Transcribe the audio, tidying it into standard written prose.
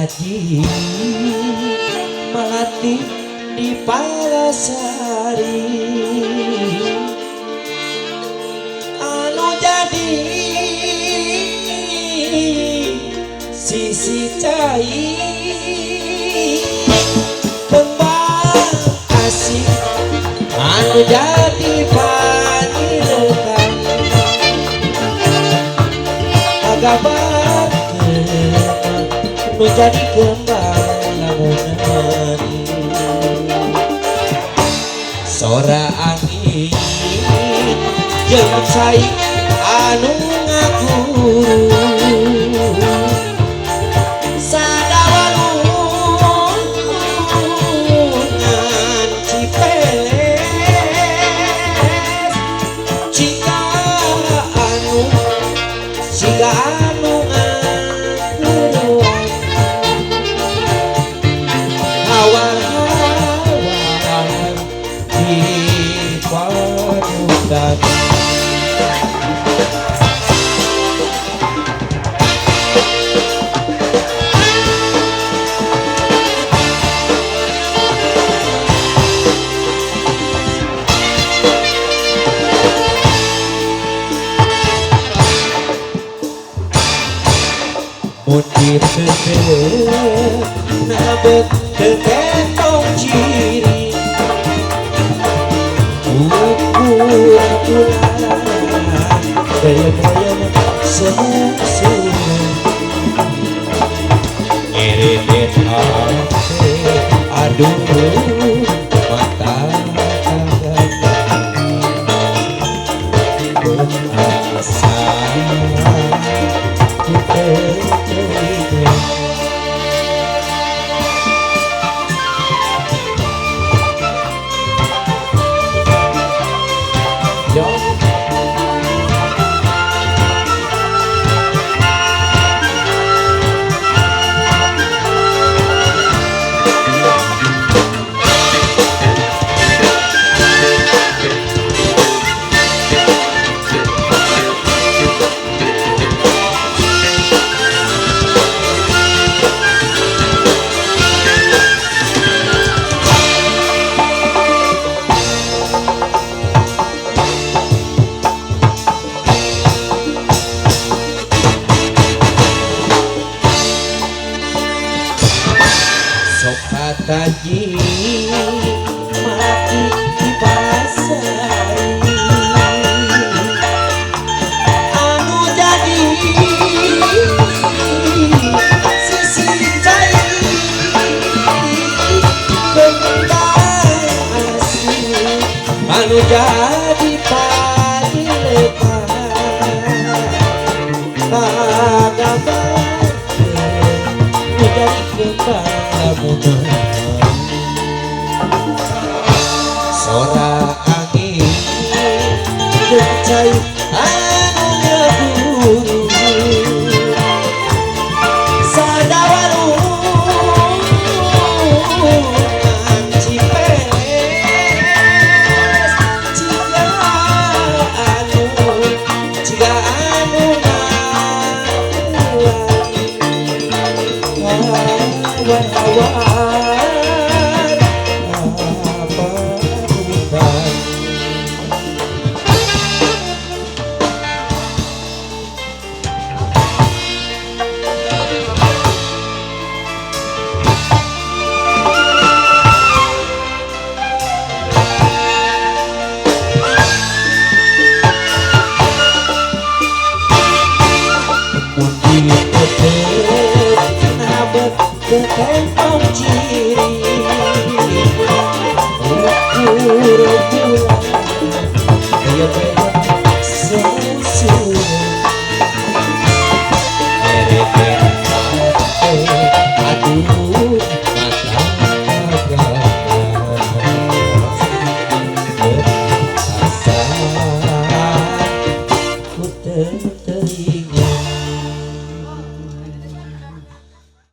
Taji Melati di Palasari anu jadi sisi cai kembang asik anu jadi panilekan agabar nu jadi kembang lamunan sora angin jeung sai anu ngaguru sadawalungan cipeles jika anu ngaguruan hawa-hawa di panutan Mudir teu nabet teketong ciri ukuran gaya-gaya semusuh ngeredet hati aduh mata kagak asa Taji mati di pasari anu jadi sisi cai kembang asik anu jadi padilekan kagak jadi kembang lamunan sora angin jeung cai anu ngaguru sadawalungan cipeles jika anu hawan-hawan apa bukan ketentong ciri ukur